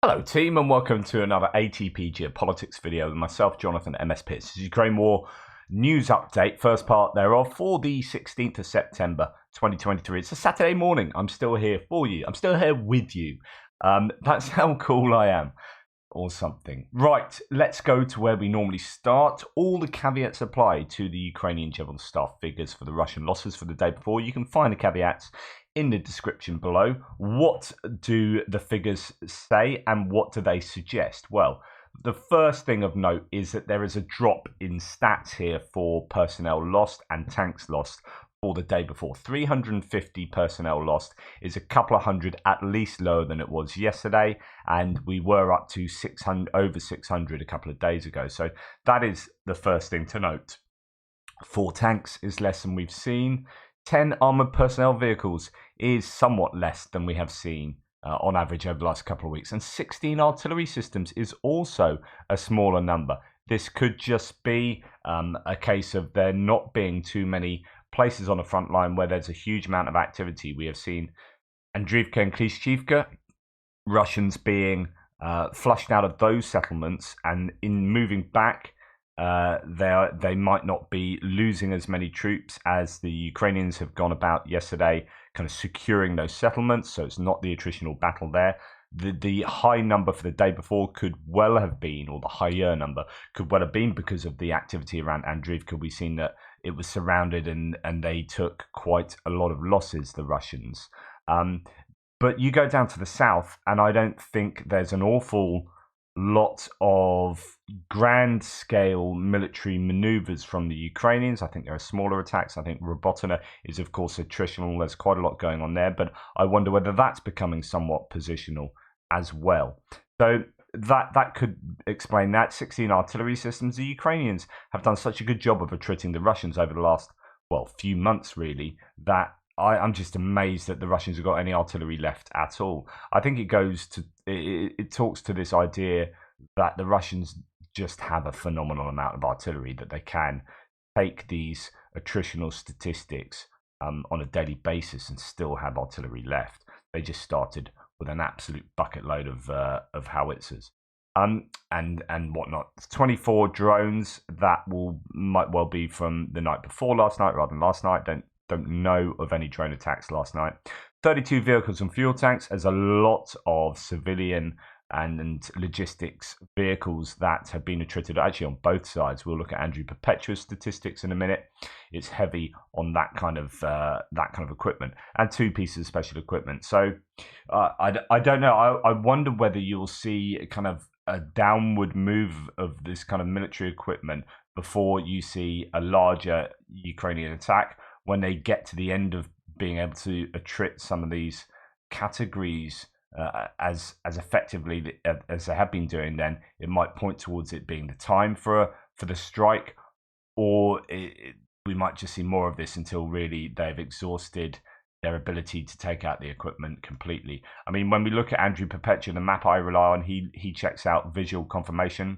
Hello team and welcome to another ATP Geopolitics video with myself, Jonathan MS Pitts. This is Ukraine War news update, first part thereof for the 16th of September 2023. It's a Saturday morning. I'm still here for you. I'm still here with you. That's how cool I am. Or something. Right, let's go to where we normally start. All the caveats apply to the Ukrainian General Staff figures for the Russian losses for the day before. You can find the caveats in the description below. What do the figures say and what do they suggest? Well, the first thing of note is that there is a drop in stats here for personnel lost and tanks lost for the day before. 350 personnel lost is a couple of hundred at least lower than it was yesterday, and we were up to over 600 a couple of days ago. So that is the first thing to note. 4 tanks is less than we've seen. 10 armoured personnel vehicles is somewhat less than we have seen on average over the last couple of weeks. And 16 artillery systems is also a smaller number. This could just be a case of there not being too many places on the front line where there's a huge amount of activity. We have seen Andriivka and Klishchiivka, Russians being flushed out of those settlements, and in moving back, they might not be losing as many troops as the Ukrainians have gone about yesterday, kind of securing those settlements, so it's not the attritional battle there. The high number for the day before could well have been, or the higher number could well have been, because of the activity around Andriivka. We've seen that it was surrounded and they took quite a lot of losses, the Russians. But you go down to the south, and I don't think there's an awful lot of grand scale military maneuvers from the Ukrainians. I think there are smaller attacks. I think Robotina is of course attritional. There's quite a lot going on there, but I wonder whether that's becoming somewhat positional as well. So that could explain that. 16 artillery systems. The Ukrainians have done such a good job of attriting the Russians over the last few months really, that I'm just amazed that the Russians have got any artillery left at all. I think it talks to this idea that the Russians just have a phenomenal amount of artillery, that they can take these attritional statistics on a daily basis and still have artillery left. They just started with an absolute bucket load of howitzers and whatnot. 24 drones, that might well be from the night before last night rather than last night. Don't know of any drone attacks last night. 32 vehicles and fuel tanks. There's a lot of civilian and logistics vehicles that have been attrited, actually on both sides. We'll look at Andrew Perpetua's statistics in a minute. It's heavy on that kind of equipment, and 2 pieces of special equipment. So I don't know. I wonder whether you'll see kind of a downward move of this kind of military equipment before you see a larger Ukrainian attack. When they get to the end of being able to attrit some of these categories as effectively as they have been doing, then it might point towards it being the time for the strike, or we might just see more of this until really they've exhausted their ability to take out the equipment completely. I mean, when we look at Andrew Perpetua, the map I rely on, he checks out visual confirmation,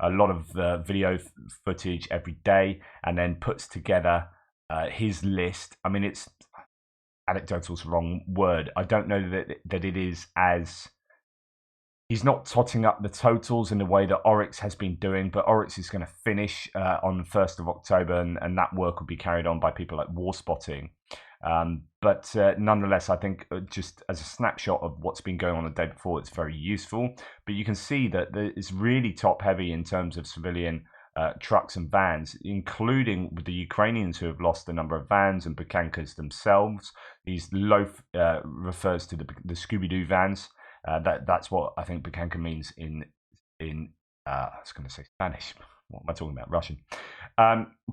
a lot of video footage every day, and then puts together his list. I mean, it's anecdotal's the wrong word. I don't know that it is as, he's not totting up the totals in the way that Oryx has been doing, but Oryx is going to finish on the 1st of October, and that work will be carried on by people like War Spotting. But nonetheless, I think just as a snapshot of what's been going on the day before, it's very useful. But you can see that it's really top heavy in terms of civilian trucks and vans, including with the Ukrainians who have lost a number of vans and Bukankas themselves. These loaf refers to the Scooby-Doo vans. That's what I think Bukanka means in I was going to say Spanish. What am I talking about? Russian.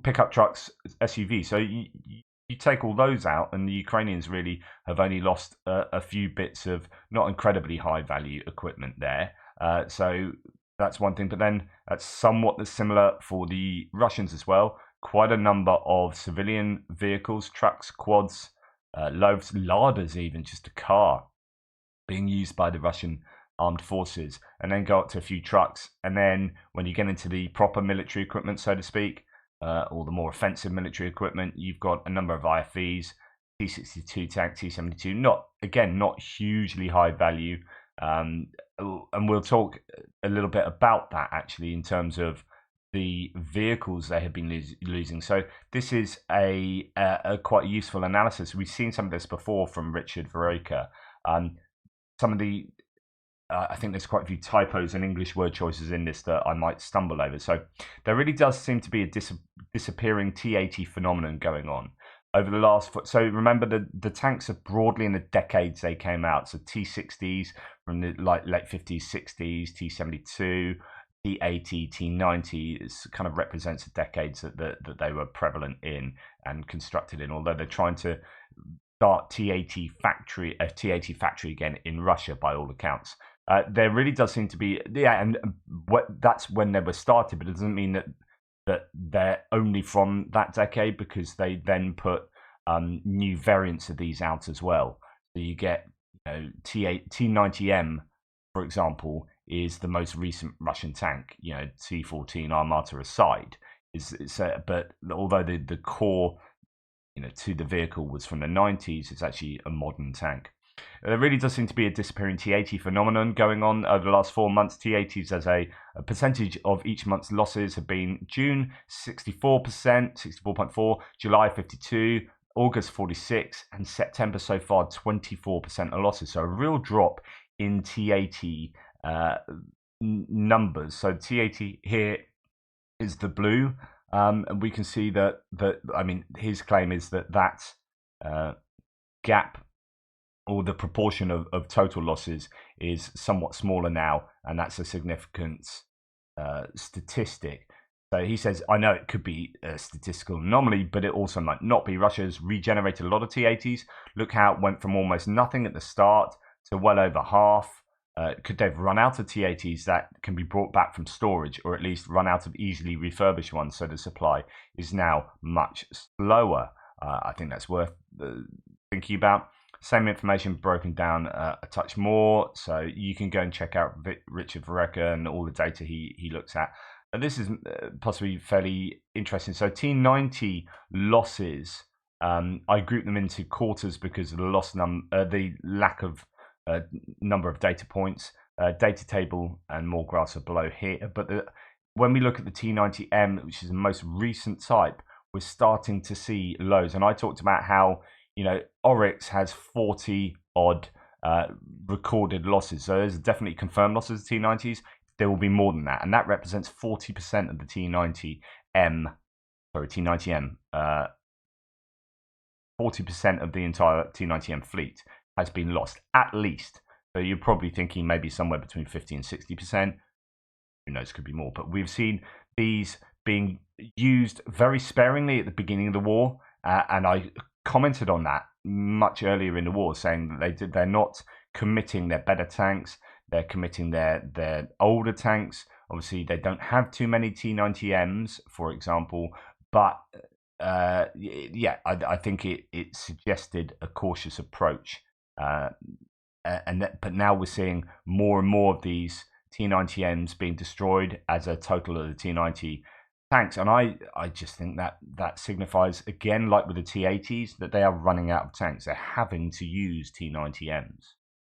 Pickup trucks, SUV. So you take all those out, and the Ukrainians really have only lost a few bits of not incredibly high value equipment there. So that's one thing, but then that's somewhat similar for the Russians as well. Quite a number of civilian vehicles, trucks, quads, loaves, larders, even just a car being used by the Russian armed forces, and then go up to a few trucks. And then when you get into the proper military equipment, so to speak, or the more offensive military equipment, you've got a number of IFVs, T-62 tank, T-72, not hugely high value, and we'll talk a little bit about that actually in terms of the vehicles they have been losing. So this is a quite useful analysis. We've seen some of this before from Richard Varroka. Some of the I think there's quite a few typos and English word choices in this that I might stumble over. So there really does seem to be a disappearing T80 phenomenon going on over the last. So remember, the tanks are broadly in the decades they came out. So T60s from the late 50s, 60s, T72, T80, T90 is kind of represents the decades that they were prevalent in and constructed in. Although they're trying to start T80 factory again in Russia by all accounts. There really does seem to be, and that's when they were started, but it doesn't mean that they're only from that decade, because they then put new variants of these out as well. So you get T90M, for example, is the most recent Russian tank. T14 Armata aside, but although the core to the vehicle was from the 90s, it's actually a modern tank. There really does seem to be a disappearing T80 phenomenon going on over the last 4 months. T80s as a percentage of each month's losses have been June 64%, 64.4%, July 52%, August 46%, and September so far 24% of losses. So a real drop in T80 numbers. So T80 here is the blue, and we can see that his claim is that gap, or the proportion of total losses, is somewhat smaller now, and that's a significant statistic. So he says, I know it could be a statistical anomaly, but it also might not be. Russia's regenerated a lot of T80s. Look how it went from almost nothing at the start to well over half. Could they've run out of T80s that can be brought back from storage, or at least run out of easily refurbished ones, so the supply is now much slower? I think that's worth thinking about. Same information broken down a touch more, so you can go and check out Richard Varroka and all the data he looks at. This is possibly fairly interesting. So T90 losses, I group them into quarters because of the lack of number of data points. Data table and more graphs are below here. But when we look at the T90M, which is the most recent type, we're starting to see lows. And I talked about how Oryx has 40 odd recorded losses. So there's definitely confirmed losses of T90s. There will be more than that, and that represents 40% of the T90M. 40% of the entire T90M fleet has been lost, at least. So you're probably thinking maybe somewhere between 50 and 60%. Who knows, could be more. But we've seen these being used very sparingly at the beginning of the war, and I commented on that much earlier in the war, saying that they're not committing their better tanks. They're committing their older tanks. Obviously, they don't have too many T90Ms, for example, but I think it suggested a cautious approach. But now we're seeing more and more of these T90Ms being destroyed as a total of the T90 tanks, and I just think that signifies, again, like with the T80s, that they are running out of tanks. They're having to use T90Ms.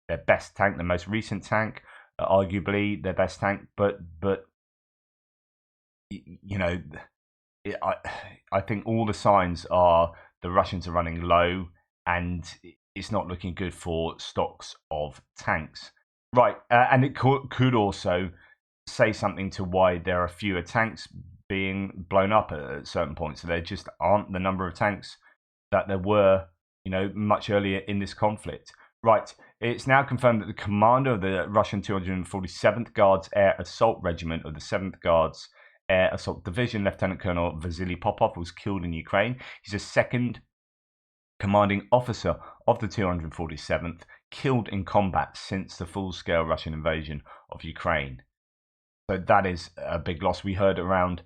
Their best tank, the most recent tank, arguably their best tank, but I think all the signs are the Russians are running low, and it's not looking good for stocks of tanks. Right, and it could also say something to why there are fewer tanks being blown up at certain points. So there just aren't the number of tanks that there were, much earlier in this conflict. Right, it's now confirmed that the commander of the Russian 247th Guards Air Assault Regiment of the 7th Guards Air Assault Division, Lieutenant Colonel Vasily Popov, was killed in Ukraine. He's the second commanding officer of the 247th killed in combat since the full-scale Russian invasion of Ukraine. So that is a big loss. We heard around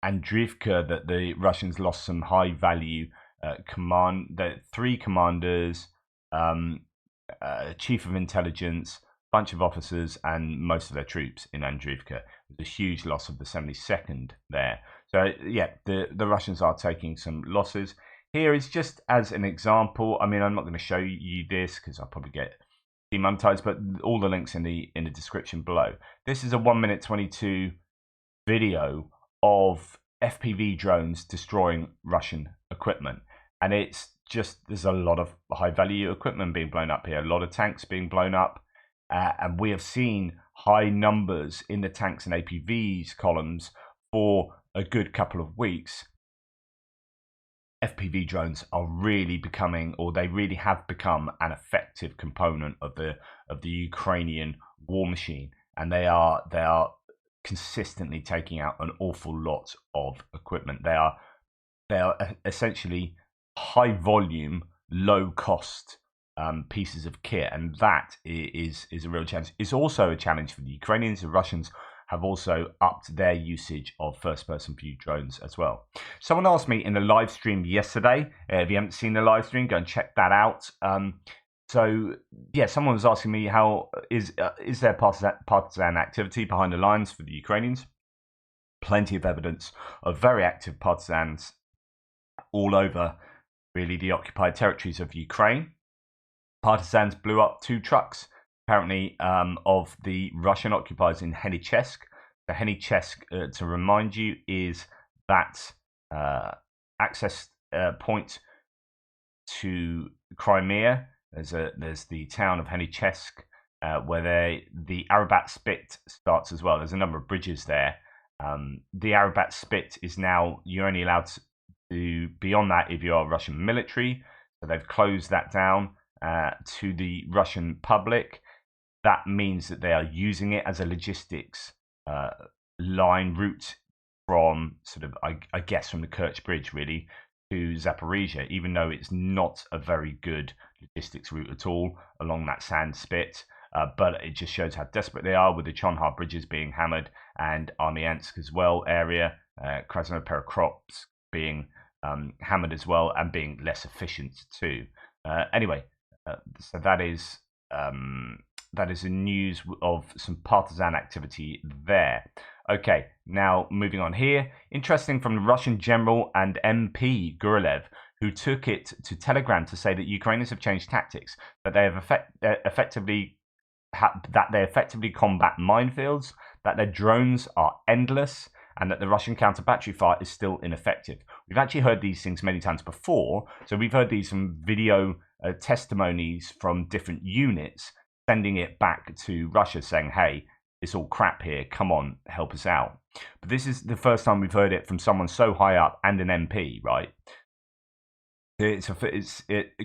Andriivka that the Russians lost some high-value that 3 commanders, chief of intelligence, bunch of officers, and most of their troops in Andriivka. It was a huge loss of the 72nd there. So yeah, the Russians are taking some losses. Here is just as an example. I mean, I'm not going to show you this because I'll probably get demonetized, but all the links in the description below. This is a 1 minute 22 video of FPV drones destroying Russian equipment, and it's just, there's a lot of high value equipment being blown up here, a lot of tanks being blown up, and we have seen high numbers in the tanks and APVs columns for a good couple of weeks. FPV drones are really becoming, or they really have become, an effective component of the Ukrainian war machine, and they are consistently taking out an awful lot of equipment. They are essentially high volume, low cost pieces of kit, and that is a real challenge. It's also a challenge for the Ukrainians. The Russians have also upped their usage of first-person view drones as well. Someone asked me in the live stream yesterday, if you haven't seen the live stream, go and check that out. So yeah, someone was asking me, how is there partisan activity behind the lines for the Ukrainians? Plenty of evidence of very active partisans all over, really, the occupied territories of Ukraine. Partisans blew up 2 trucks, apparently, of the Russian occupiers in Henichesk. The Henichesk, to remind you, is that access point to Crimea. There's the town of Henichesk, where the Arabat Spit starts as well. There's a number of bridges there. The Arabat Spit is now, you're only allowed to beyond that if you are Russian military. So they've closed that down to the Russian public. That means that they are using it as a logistics line route from sort of, I guess, from the Kerch Bridge really to Zaporizhia, even though it's not a very good logistics route at all along that sand spit. But it just shows how desperate they are, with the Chonhar bridges being hammered, and Armyansk as well area, Krasnoperekropsk being hammered as well, and being less efficient too. Anyway, so that is the news of some partisan activity there. Okay, now moving on here. Interesting from the Russian general and MP Gurilev, who took it to Telegram to say that Ukrainians have changed tactics, that they have effectively combat minefields, that their drones are endless, and that the Russian counter-battery fire is still ineffective. We've actually heard these things many times before. So we've heard these from video testimonies from different units, sending it back to Russia saying, hey, it's all crap here, come on, help us out. But this is the first time we've heard it from someone so high up and an MP, right? It's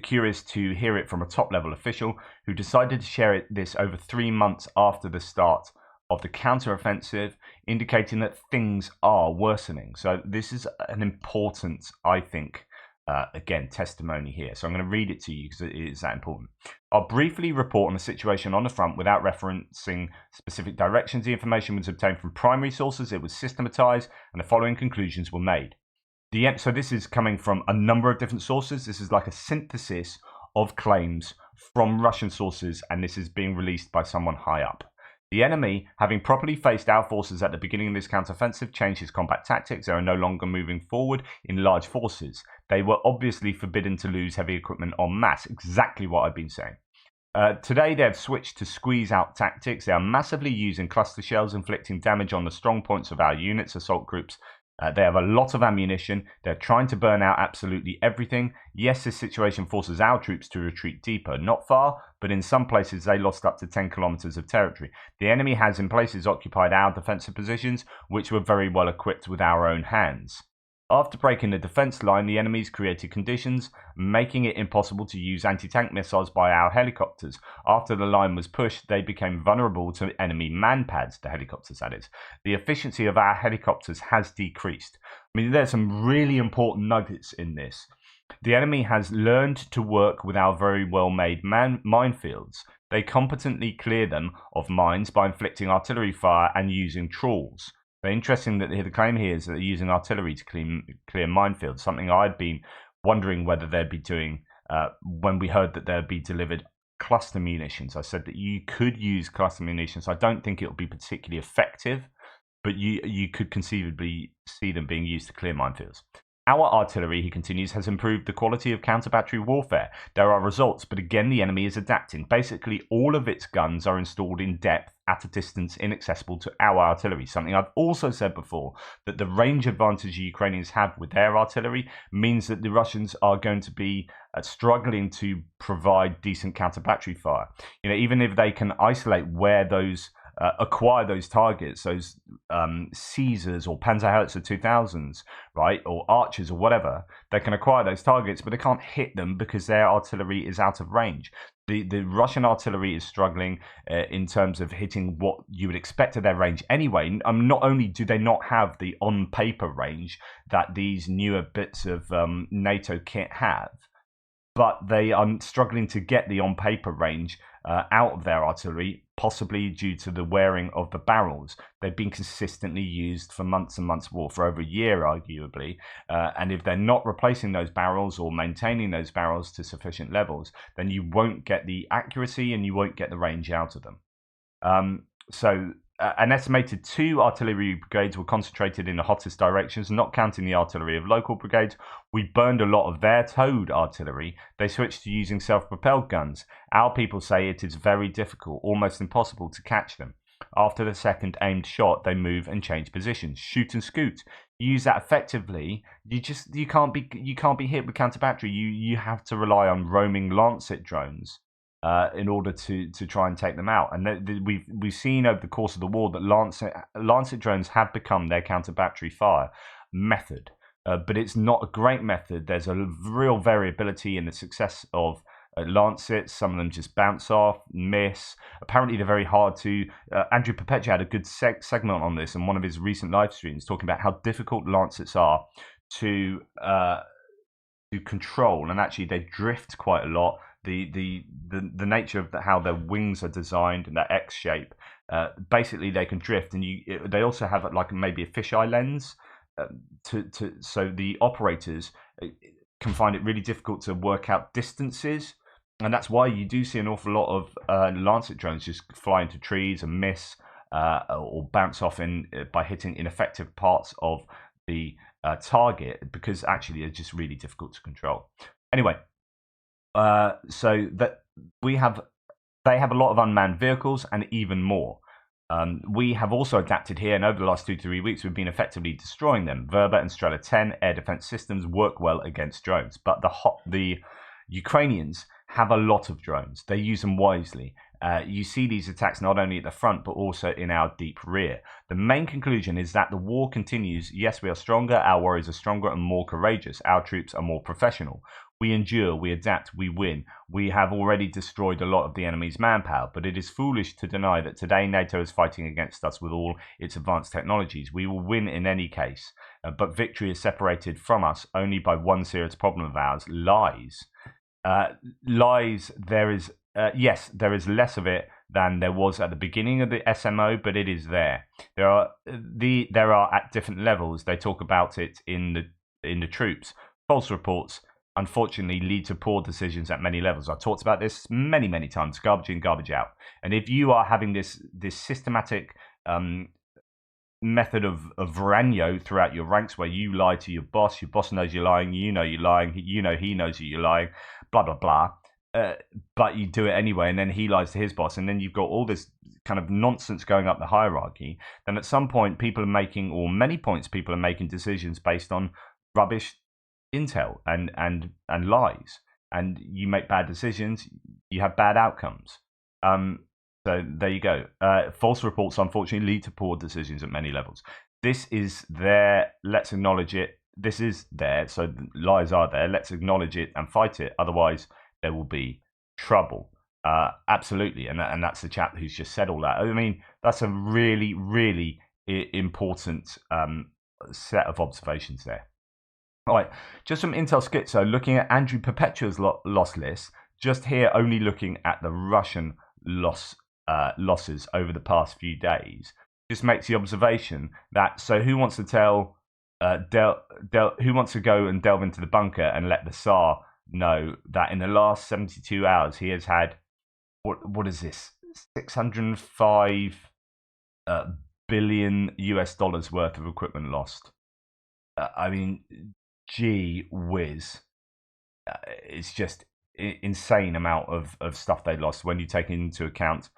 curious to hear it from a top-level official who decided to share this over 3 months after the start of the counter-offensive, indicating that things are worsening. So this is an important, I think, again, testimony here. So I'm going to read it to you because it is that important. I'll briefly report on the situation on the front without referencing specific directions. The information was obtained from primary sources, it was systematized, and the following conclusions were made. So this is coming from a number of different sources. This is like a synthesis of claims from Russian sources, and this is being released by someone high up. The enemy, having properly faced our forces at the beginning of this counteroffensive, changed his combat tactics. They are no longer moving forward in large forces. They were obviously forbidden to lose heavy equipment en masse, exactly what I've been saying. Today, they have switched to squeeze-out tactics. They are massively using cluster shells, inflicting damage on the strong points of our units, assault groups. They have a lot of ammunition. They're trying to burn out absolutely everything. Yes, this situation forces our troops to retreat deeper, not far, but in some places they lost up to 10 kilometers of territory. The enemy has in places occupied our defensive positions, which were very well equipped with our own hands. After breaking the defense line, the enemies created conditions, making it impossible to use anti-tank missiles by our helicopters. After the line was pushed, they became vulnerable to enemy man-pads, the helicopters that is. The efficiency of our helicopters has decreased. I mean, there's some really important nuggets in this. The enemy has learned to work with our very well-made minefields. They competently clear them of mines by inflicting artillery fire and using trawls. But interesting that the claim here is that they're using artillery to clear minefields, something I'd been wondering whether they'd be doing when we heard that there'd be delivered cluster munitions. I said that you could use cluster munitions. I don't think it'll be particularly effective, but you could conceivably see them being used to clear minefields. Our artillery, he continues, has improved the quality of counter-battery warfare. There are results, but again, the enemy is adapting. Basically, all of its guns are installed in depth at a distance inaccessible to our artillery. Something I've also said before, that the range advantage the Ukrainians have with their artillery means that the Russians are going to be struggling to provide decent counter-battery fire. Even if they can isolate where those acquire those targets, those Caesars or Panzerhaubitze 2000s, right, or Archers or whatever, they can acquire those targets, but they can't hit them because their artillery is out of range. The Russian artillery is struggling in terms of hitting what you would expect of their range anyway. Not only do they not have the on-paper range that these newer bits of NATO kit have, but they are struggling to get the on-paper range out of their artillery, possibly due to the wearing of the barrels. They've been consistently used for months and months, for over a year, arguably. And if they're not replacing those barrels or maintaining those barrels to sufficient levels, then you won't get the accuracy and you won't get the range out of them. So an estimated 2 artillery brigades were concentrated in the hottest directions, not counting the artillery of local brigades. We burned a lot of their towed artillery. They switched to using self-propelled guns. Our people say it is very difficult, almost impossible to catch them. After the second aimed shot, they move and change positions. Shoot and scoot. You use that effectively. You can't be hit with counter battery. You have to rely on roaming Lancet drones in order to try and take them out. And we've seen over the course of the war that Lancet drones have become their counter battery fire method. But it's not a great method. There's a real variability in the success of Lancets. Some of them just bounce off, miss. Apparently, they're very hard to. Andrew Perpetua had a good segment on this in one of his recent live streams, talking about how difficult Lancets are to control, and actually they drift quite a lot. The nature of how their wings are designed and that X shape, basically they can drift, and they also have like maybe a fisheye lens. So the operators can find it really difficult to work out distances, and that's why you do see an awful lot of Lancet drones just fly into trees and miss or bounce off by hitting ineffective parts of the target, because actually they're just really difficult to control. Anyway, so that they have a lot of unmanned vehicles and even more. We have also adapted here, and over the last 2 to 3 weeks, we've been effectively destroying them. Verba and Strela 10 air defense systems work well against drones, but the Ukrainians have a lot of drones. They use them wisely. You see these attacks not only at the front, but also in our deep rear. The main conclusion is that the war continues. Yes, we are stronger. Our warriors are stronger and more courageous. Our troops are more professional. We endure, we adapt, we win. We have already destroyed a lot of the enemy's manpower, but it is foolish to deny that today NATO is fighting against us with all its advanced technologies. We will win in any case, but victory is separated from us only by one serious problem of ours: lies. Lies, there is less of it than there was at the beginning of the SMO, but it is there. There are at different levels. They talk about it in the troops. False reports, unfortunately, lead to poor decisions at many levels. I've talked about this many times. Garbage in, garbage out. And if you are having this systematic method of Varanyo throughout your ranks, where you lie to your boss knows you're lying, you know you're lying, he knows that you're lying, blah blah blah, but you do it anyway, and then he lies to his boss, and then you've got all this kind of nonsense going up the hierarchy, then at some point many points people are making decisions based on rubbish intel and lies, and you make bad decisions, you have bad outcomes. So there you go. False reports, unfortunately, lead to poor decisions at many levels. This is there. Let's acknowledge it. This is there. So lies are there. Let's acknowledge it and fight it. Otherwise, there will be trouble. Absolutely. And that's the chap who's just said all that. I mean, that's a really, really important set of observations there. All right. Just from Intel Schizo, looking at Andrew Perpetua's loss list, just here only looking at the Russian losses over the past few days, just makes the observation that, so who wants to tell who wants to go and delve into the bunker and let the Tsar know that in the last 72 hours he has had what is this, 605 billion US dollars worth of equipment lost. I mean, gee whiz, it's just insane amount of stuff they lost when you take into account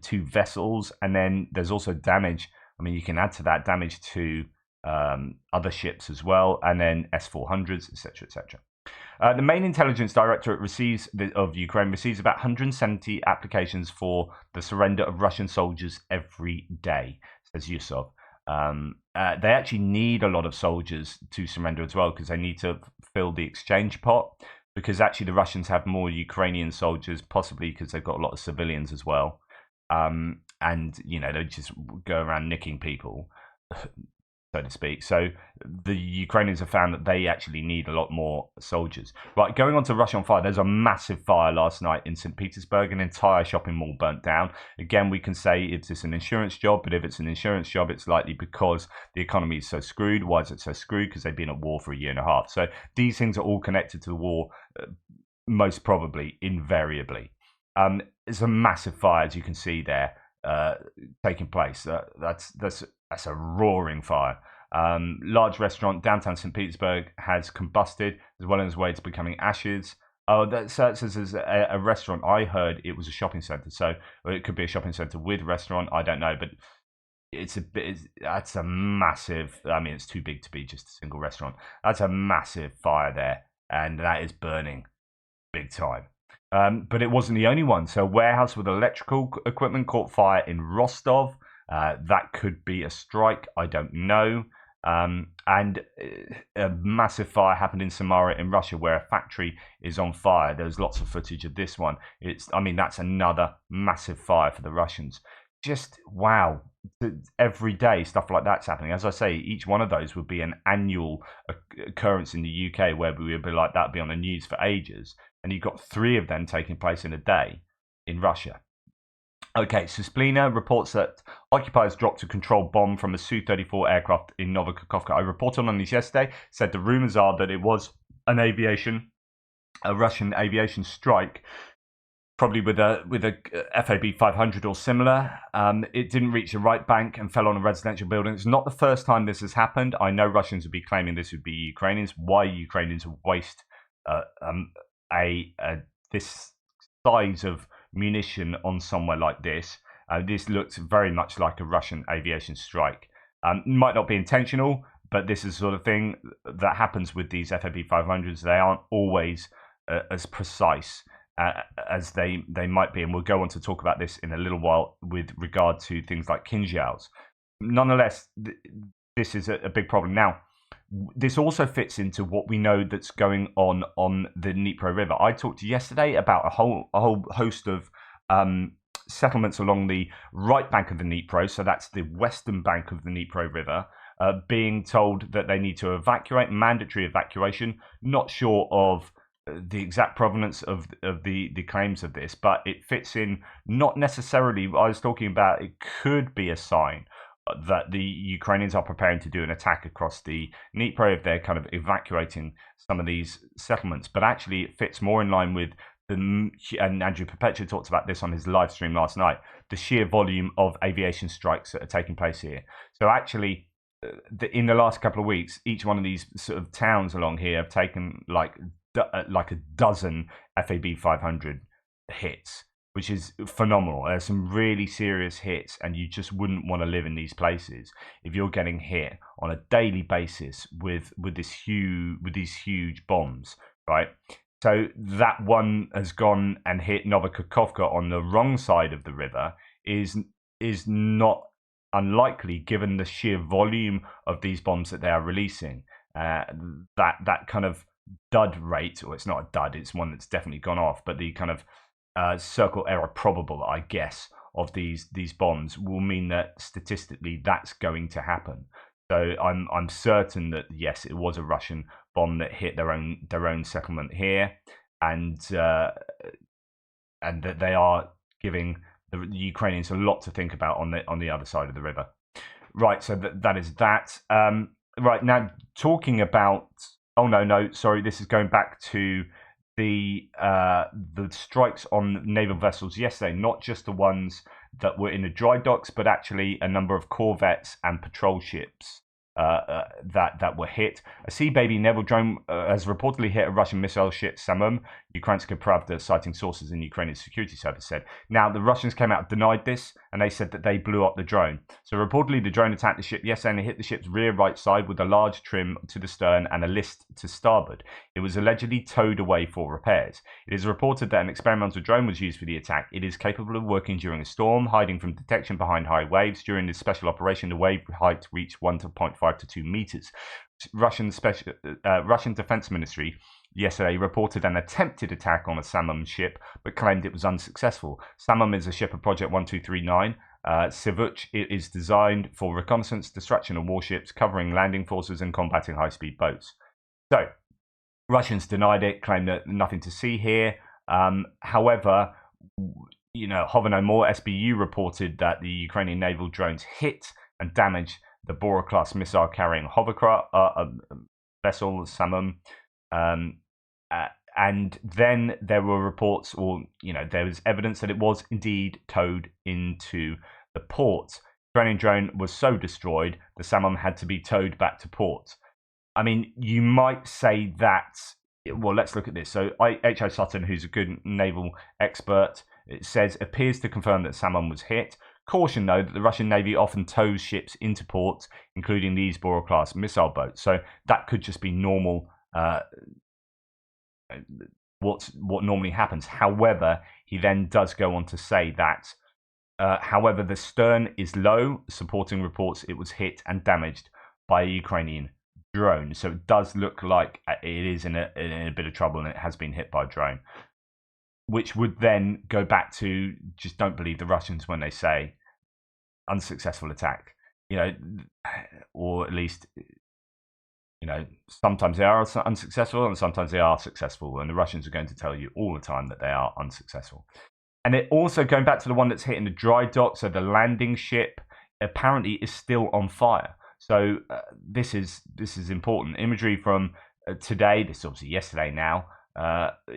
2 vessels, and then there's also damage. I mean, you can add to that damage to other ships as well, and then S-400s, etc., etc. The main intelligence directorate of Ukraine receives about 170 applications for the surrender of Russian soldiers every day, says Yusov. They actually need a lot of soldiers to surrender as well, because they need to fill the exchange pot, because actually the Russians have more Ukrainian soldiers, possibly because they've got a lot of civilians as well. And, you know, they just go around nicking people, so to speak. So the Ukrainians have found that they actually need a lot more soldiers. Right, going on to Russia on fire, there's a massive fire last night in St. Petersburg. An entire shopping mall burnt down. Again, we can say it's an insurance job, but if it's an insurance job, it's likely because the economy is so screwed. Why is it so screwed? Because they've been at war for a year and a half. So these things are all connected to the war, most probably, invariably. It's a massive fire, as you can see there, taking place. That's a roaring fire. Large restaurant downtown St. Petersburg has combusted, as well on its way to becoming ashes. Oh, that says as a restaurant. I heard it was a shopping centre, so it could be a shopping centre with restaurant. I don't know, but that's a massive. I mean, it's too big to be just a single restaurant. That's a massive fire there, and that is burning big time. But it wasn't the only one. So a warehouse with electrical equipment caught fire in Rostov. That could be a strike. I don't know. And a massive fire happened in Samara in Russia, where a factory is on fire. There's lots of footage of this one. That's another massive fire for the Russians. Just wow. Every day stuff like that's happening. As I say, each one of those would be an annual occurrence in the UK, where we would be like, that'd be on the news for ages. And you've got 3 of them taking place in a day in Russia. Okay, Susplina reports that occupiers dropped a controlled bomb from a Su-34 aircraft in Novokakhovka. I reported on this yesterday, said the rumours are that it was a Russian aviation strike, probably with a FAB 500 or similar. It didn't reach the right bank and fell on a residential building. It's not the first time this has happened. I know Russians would be claiming this would be Ukrainians. Why Ukrainians waste this size of munition on somewhere like this? This looks very much like a Russian aviation strike. Might not be intentional, but this is the sort of thing that happens with these FAB 500s. They aren't always as precise as they might be, and we'll go on to talk about this in a little while with regard to things like Kinzhals. Nonetheless, this is a big problem. Now, this also fits into what we know that's going on the Dnipro River. I talked yesterday about a whole host of settlements along the right bank of the Dnipro, so that's the western bank of the Dnipro River, being told that they need to evacuate, mandatory evacuation. Not sure of the exact provenance of the claims of this, but it fits in. Not necessarily, I was talking about, it could be a sign that the Ukrainians are preparing to do an attack across the Dnipro if they're kind of evacuating some of these settlements. But actually, it fits more in line with and Andrew Perpetua talked about this on his live stream last night, the sheer volume of aviation strikes that are taking place here. So actually, in the last couple of weeks, each one of these sort of towns along here have taken like a dozen FAB 500 hits, which is phenomenal. There's some really serious hits, and you just wouldn't want to live in these places if you're getting hit on a daily basis with these huge bombs, right? So that one has gone and hit Novokakhovka on the wrong side of the river is not unlikely, given the sheer volume of these bombs that they are releasing. That kind of dud rate, or it's not a dud, it's one that's definitely gone off, but the kind of circle error probable, I guess, of these bombs will mean that statistically that's going to happen. So I'm certain that yes, it was a Russian bomb that hit their own settlement here, and that they are giving the Ukrainians a lot to think about on the other side of the river. Right, so that is that. Right, now talking about sorry, this is going back to the strikes on naval vessels yesterday, not just the ones that were in the dry docks, but actually a number of corvettes and patrol ships that were hit. A Sea Baby Neville drone has reportedly hit a Russian missile ship, Samum, Ukrainska Pravda, citing sources in Ukrainian security service said. Now, the Russians came out and denied this, and they said that they blew up the drone. So reportedly, the drone attacked the ship yesterday, and it hit the ship's rear right side with a large trim to the stern and a list to starboard. It was allegedly towed away for repairs. It is reported that an experimental drone was used for the attack. It is capable of working during a storm, hiding from detection behind high waves. During this special operation, the wave height reached 1.5 to 2 meters. Russian Defense Ministry yesterday reported an attempted attack on a Samum ship, but claimed it was unsuccessful. Samum is a ship of Project 1239. Sivuch is designed for reconnaissance, destruction of warships, covering landing forces and combating high-speed boats. So, Russians denied it, claimed that nothing to see here. However, hover no more. SBU reported that the Ukrainian naval drones hit and damaged the Bora-class missile-carrying hovercraft vessel, Samum. And then there were reports, there was evidence that it was indeed towed into the port. The Ukrainian drone was so destroyed, the Samum had to be towed back to port. I mean, you might say that, well, let's look at this. So H.O. Sutton, who's a good naval expert, it says, appears to confirm that Samum was hit. Caution, though, that the Russian Navy often tows ships into ports, including these Bora-class missile boats. So that could just be normal, what normally happens. However, he then does go on to say that, however, the stern is low, supporting reports it was hit and damaged by a Ukrainian drone. So it does look like it is in a bit of trouble and it has been hit by a drone, which would then go back to just don't believe the Russians when they say unsuccessful attack, or at least, sometimes they are unsuccessful and sometimes they are successful, and the Russians are going to tell you all the time that they are unsuccessful. And it also, going back to the one that's hit in the dry dock, so the landing ship apparently is still on fire. So this is important. Imagery from today, this is obviously yesterday now,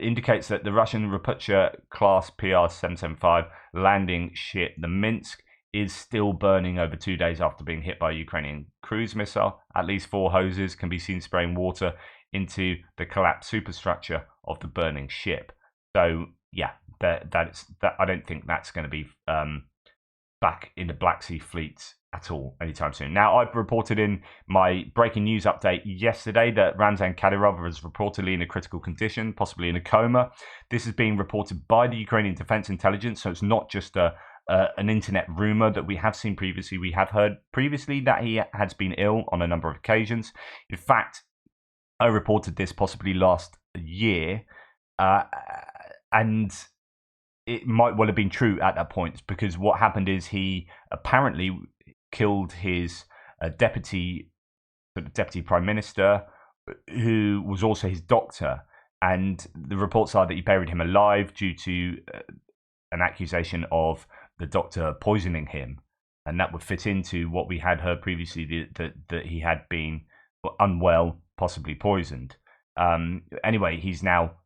indicates that the Russian Raputia class PR-775 landing ship, the Minsk, is still burning over 2 days after being hit by a Ukrainian cruise missile. At least 4 hoses can be seen spraying water into the collapsed superstructure of the burning ship. So yeah, that I don't think that's going to be back in the Black Sea Fleet at all anytime soon. Now, I've reported in my breaking news update yesterday that Ramzan Kadyrov is reportedly in a critical condition, possibly in a coma. This is being reported by the Ukrainian Defense Intelligence, so it's not just an internet rumor that we have seen previously. We have heard previously that he has been ill on a number of occasions. In fact, I reported this possibly last year, and it might well have been true at that point, because what happened is he apparently killed his deputy prime minister, who was also his doctor, and the reports are that he buried him alive due to an accusation of the doctor poisoning him, and that would fit into what we had heard previously, that he had been unwell, possibly poisoned. Anyway, he's now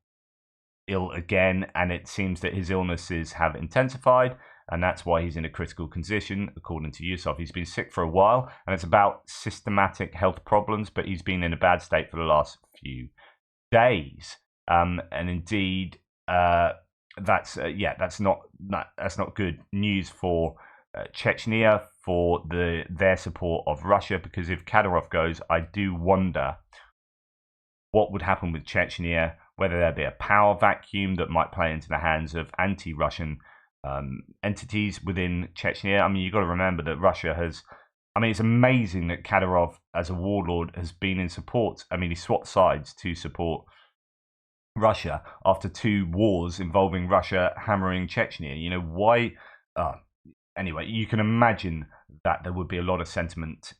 ill again, and it seems that his illnesses have intensified, and that's why he's in a critical condition, according to Yusuf. He's been sick for a while, and it's about systematic health problems, but he's been in a bad state for the last few days. And indeed, that's not good news for Chechnya, for their support of Russia, because if Kadyrov goes, I do wonder what would happen with Chechnya, whether there be a power vacuum that might play into the hands of anti-Russian entities within Chechnya. I mean, you've got to remember that Russia has, it's amazing that Kadyrov, as a warlord, has been in support. He swapped sides to support Russia after 2 wars involving Russia hammering Chechnya. Why? Anyway, you can imagine that there would be a lot of sentiment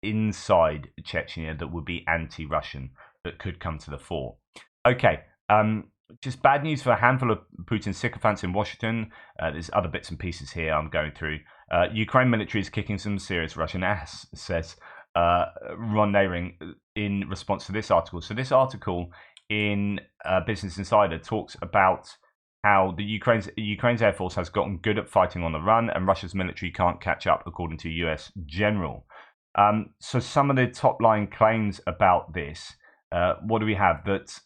inside Chechnya that would be anti-Russian that could come to the fore. Okay, just bad news for a handful of Putin's sycophants in Washington. There's other bits and pieces here I'm going through. Ukraine military is kicking some serious Russian ass, says Ron Nehring in response to this article. So this article in Business Insider talks about how the Ukraine's Air Force has gotten good at fighting on the run, and Russia's military can't catch up, according to a US general. So some of the top line claims about this, what do we have? That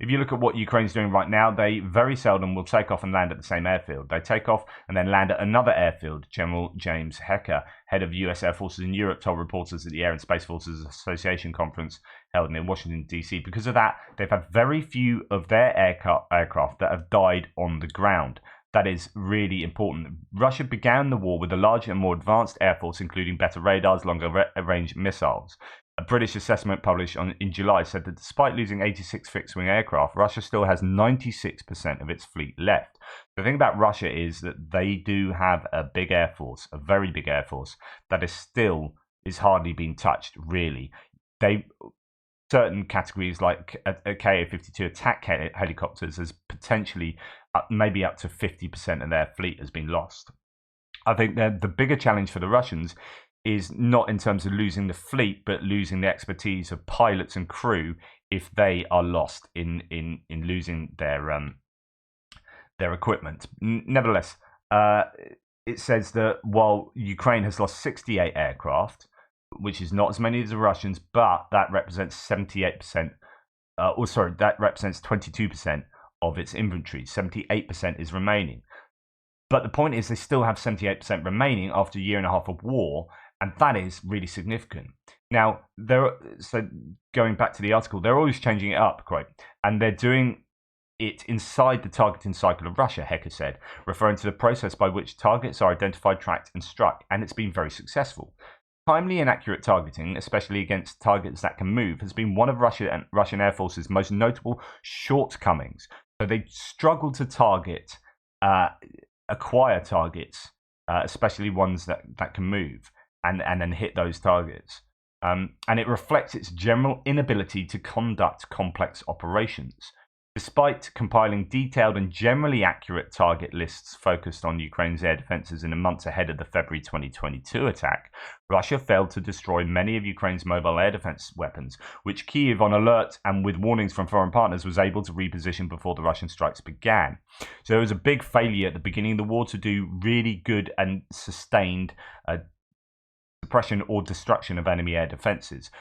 if you look at what Ukraine's doing right now, they very seldom will take off and land at the same airfield. They take off and then land at another airfield. General James Hecker, head of U.S. Air Forces in Europe, told reporters at the Air and Space Forces Association conference held in Washington, D.C. Because of that, they've had very few of their aircraft that have died on the ground. That is really important. Russia began the war with a larger and more advanced air force, including better radars, longer range missiles. A British assessment published in July said that despite losing 86 fixed-wing aircraft, Russia still has 96% of its fleet left. The thing about Russia is that they do have a big air force, a very big air force, that is hardly being touched, really. Certain categories like a Ka-52 attack helicopters has potentially maybe up to 50% of their fleet has been lost. I think that the bigger challenge for the Russians is not in terms of losing the fleet, but losing the expertise of pilots and crew if they are lost in losing their equipment. Nevertheless, it says that while Ukraine has lost 68 aircraft, which is not as many as the Russians, but that represents 78%. That represents 22% of its inventory. 78% is remaining. But the point is, they still have 78% remaining after a year and a half of war, and that is really significant. Now, so going back to the article, they're always changing it up, quite, and they're doing it inside the targeting cycle of Russia, Hecker said, referring to the process by which targets are identified, tracked, and struck, and it's been very successful. Timely and accurate targeting, especially against targets that can move, has been one of Russian Air Force's most notable shortcomings. So they struggle to acquire targets, especially ones that can move, and then hit those targets. And it reflects its general inability to conduct complex operations. Despite compiling detailed and generally accurate target lists focused on Ukraine's air defenses in the months ahead of the February 2022 attack, Russia failed to destroy many of Ukraine's mobile air defense weapons, which Kyiv, on alert and with warnings from foreign partners, was able to reposition before the Russian strikes began. So it was a big failure at the beginning of the war to do really good and sustained suppression or destruction of enemy air defenses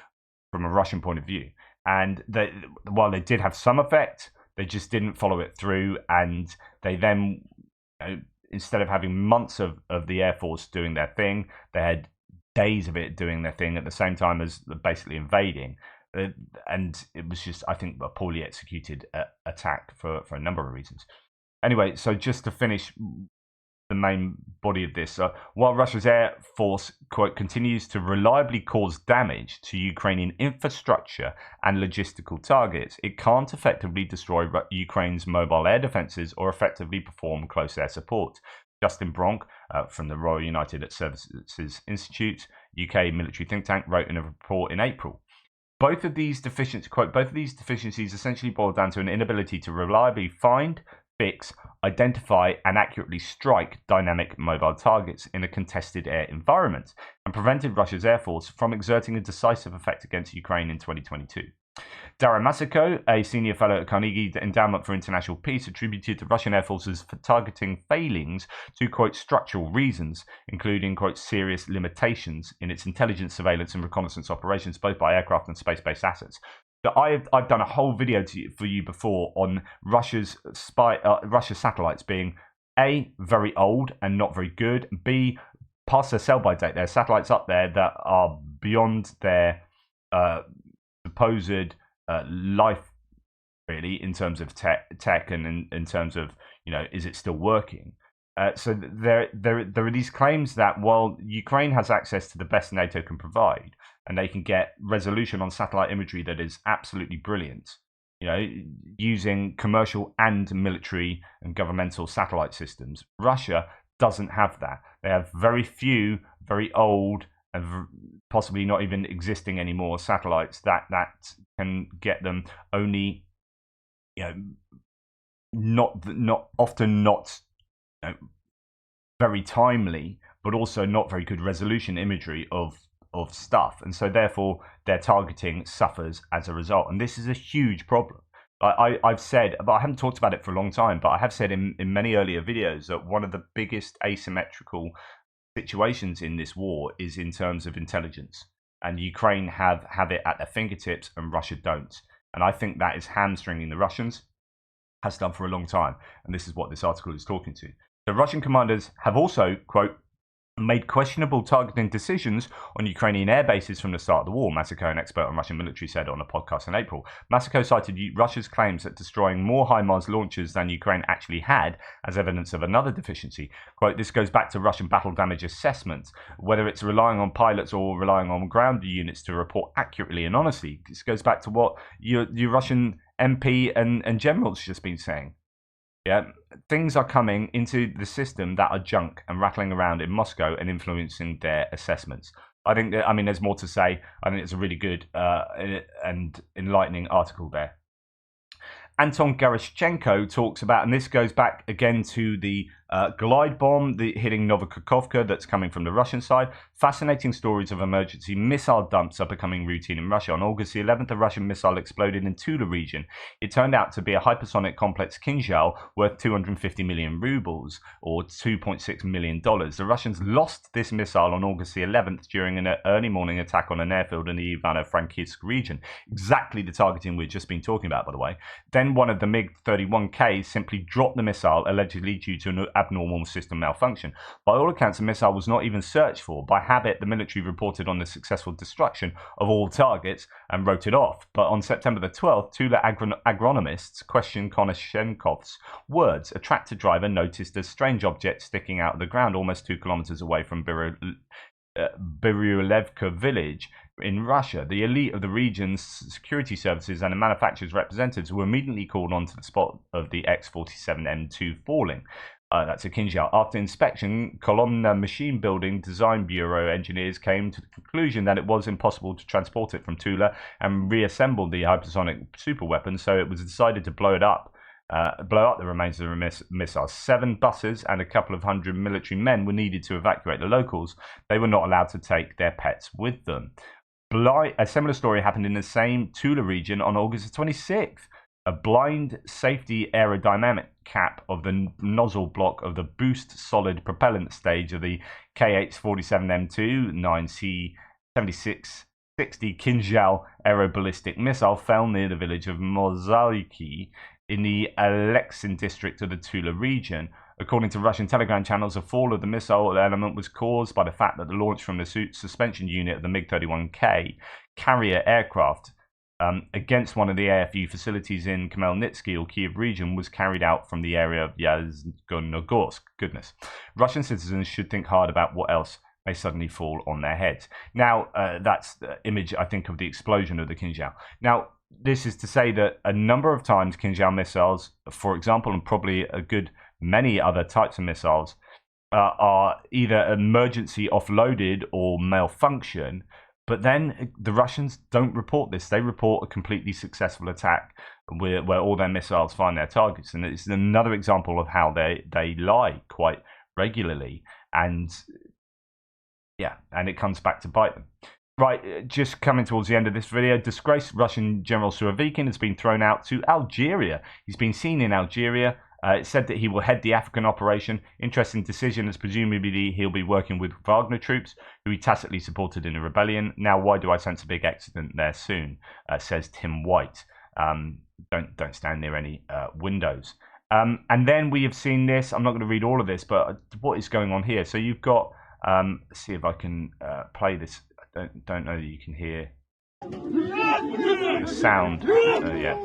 from a Russian point of view. And while they did have some effect, they just didn't follow it through, and they then, instead of having months of the Air Force doing their thing, they had days of it doing their thing at the same time as basically invading. And it was just, I think, a poorly executed attack for a number of reasons. Anyway, so just to finish the main body of this, while Russia's Air Force, quote, continues to reliably cause damage to Ukrainian infrastructure and logistical targets, it can't effectively destroy Ukraine's mobile air defenses or effectively perform close air support. Justin Bronk from the Royal United Services Institute, UK military think tank, wrote in a report in April. Both of these deficiencies essentially boil down to an inability to reliably find, fix, identify, and accurately strike dynamic mobile targets in a contested air environment, and prevented Russia's Air Force from exerting a decisive effect against Ukraine in 2022. Dara Masako, a senior fellow at Carnegie Endowment for International Peace, attributed the Russian Air Force's targeting failings to, quote, structural reasons, including, quote, serious limitations in its intelligence, surveillance, and reconnaissance operations, both by aircraft and space-based assets. So I've done a whole video for you before on Russia's satellites being A, very old and not very good, B, past their sell-by date. There are satellites up there that are beyond their supposed life, really, in terms of tech and in terms of, is it still working? So there are these claims that while Ukraine has access to the best NATO can provide, and they can get resolution on satellite imagery that is absolutely brilliant, using commercial and military and governmental satellite systems, Russia doesn't have that. They have very few, very old, and possibly not even existing anymore satellites that can get them only, not very timely, but also not very good resolution imagery of stuff, and so therefore their targeting suffers as a result. And this is a huge problem. I've said, but I haven't talked about it for a long time, but I have said in many earlier videos that one of the biggest asymmetrical situations in this war is in terms of intelligence, and Ukraine have it at their fingertips, and Russia don't. And I think that is hamstringing the Russians, has done for a long time, and this is what this article is talking to. The Russian commanders have also, quote, made questionable targeting decisions on Ukrainian air bases from the start of the war, Masako, an expert on Russian military, said on a podcast in April. Masako cited Russia's claims that destroying more HIMARS launchers than Ukraine actually had as evidence of another deficiency. Quote, this goes back to Russian battle damage assessments, whether it's relying on pilots or relying on ground units to report accurately and honestly. This goes back to what your Russian MP and generals just been saying. Yeah, things are coming into the system that are junk and rattling around in Moscow and influencing their assessments. I think that, I mean, there's more to say. I think it's a really good and enlightening article there. Anton Geraschenko talks about, and this goes back again to the glide bomb hitting Novokakhovka that's coming from the Russian side. Fascinating stories of emergency missile dumps are becoming routine in Russia. On August the 11th, a Russian missile exploded in Tula region. It turned out to be a hypersonic complex Kinzhal worth 250 million rubles, or $2.6 million. The Russians lost this missile on August the 11th during an early morning attack on an airfield in the Ivano-Frankivsk region. Exactly the targeting we've just been talking about, by the way. Then one of the MiG-31Ks simply dropped the missile, allegedly due to an abnormal system malfunction. By all accounts, the missile was not even searched for. By habit, the military reported on the successful destruction of all targets and wrote it off. But on September the 12th, Tula agronomists questioned Konashenkov's words. A tractor driver noticed a strange object sticking out of the ground almost 2 kilometers away from Biryulevka village in Russia. The elite of the region's security services and the manufacturer's representatives were immediately called onto the spot of the X-47M2 falling. That's a Kinzhal. After inspection, Kolomna Machine Building Design Bureau engineers came to the conclusion that it was impossible to transport it from Tula and reassemble the hypersonic superweapon, so it was decided to blow up the remains of the missiles. 7 buses and a couple of hundred military men were needed to evacuate the locals. They were not allowed to take their pets with them. A similar story happened in the same Tula region on August 26th. A blind safety aerodynamic cap of the nozzle block of the boost solid propellant stage of the KH-47M2 9C-7660 Kinzhal aeroballistic missile fell near the village of Mozaiki in the Alexin district of the Tula region. According to Russian telegram channels, the fall of the missile element was caused by the fact that the launch from the suspension unit of the MiG-31K carrier aircraft against one of the AFU facilities in Khmelnytsky or Kiev region was carried out from the area of Yezhnogorsk. Goodness. Russian citizens should think hard about what else may suddenly fall on their heads. Now, that's the image, I think, of the explosion of the Kinzhal. Now, this is to say that a number of times Kinzhal missiles, for example, and probably a good many other types of missiles, are either emergency offloaded or malfunction. But then the Russians don't report this. They report a completely successful attack where all their missiles find their targets. And it's another example of how they lie quite regularly. And yeah, and it comes back to bite them. Right, just coming towards the end of this video, disgraced Russian General Surovikin has been thrown out to Algeria. He's been seen in Algeria. It's said that he will head the African operation. Interesting decision, as presumably he'll be working with Wagner troops, who he tacitly supported in a rebellion. Now, why do I sense a big accident there soon? Says Tim White. Don't stand near any windows. And then we have seen this. I'm not going to read all of this, but what is going on here? So you've got. Let's see if I can play this. I don't know that you can hear the sound. Yeah.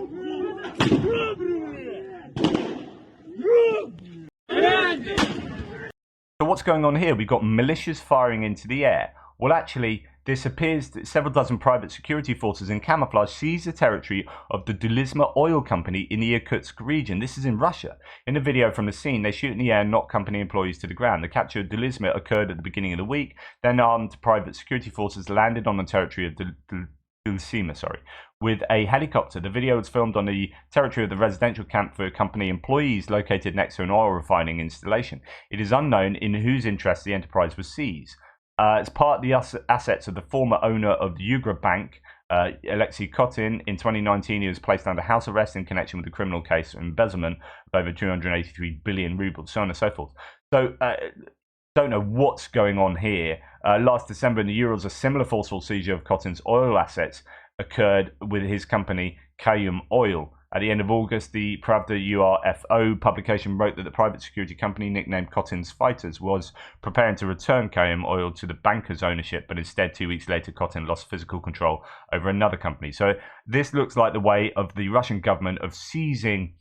So what's going on here? We've got militias firing into the air. Well, actually, this appears that several dozen private security forces in camouflage seized the territory of the Dulisma oil company in the Irkutsk region. This is in Russia. In a video from the scene, they shoot in the air and knock company employees to the ground. The capture of Dulisma occurred at the beginning of the week. Then armed private security forces landed on the territory of Dulisma, with a helicopter. The video was filmed on the territory of the residential camp for company employees located next to an oil refining installation. It is unknown in whose interest the enterprise was seized. It's part of the assets of the former owner of the Yugra Bank, Alexei Kotin. In 2019, he was placed under house arrest in connection with the criminal case of embezzlement of over 283 billion rubles, so on and so forth. So don't know what's going on here. Last December in the Urals, a similar forceful seizure of Kotin's oil assets occurred with his company Kayum Oil. At the end of August, the Pravda URFO publication wrote that the private security company nicknamed Kotin's Fighters was preparing to return Kayum Oil to the banker's ownership, but instead 2 weeks later Kotin lost physical control over another company. So this looks like the way of the Russian government of seizing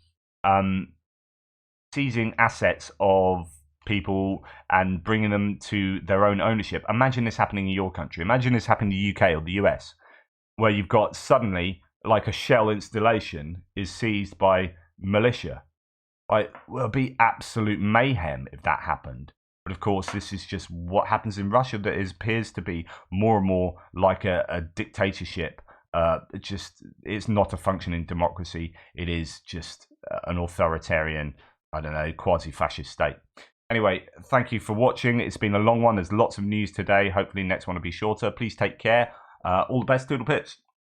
assets of people and bringing them to their own ownership. Imagine this happening in your country. Imagine this happening in the UK or the US, where you've got suddenly like a Shell installation is seized by militia. Like, well, it'd be absolute mayhem if that happened. But of course, this is just what happens in Russia. That appears to be more and more like a dictatorship. It's not a functioning democracy. It is just an authoritarian, I don't know, quasi-fascist state. Anyway, thank you for watching. It's been a long one. There's lots of news today. Hopefully next one will be shorter. Please take care. All the best. Doodle pips.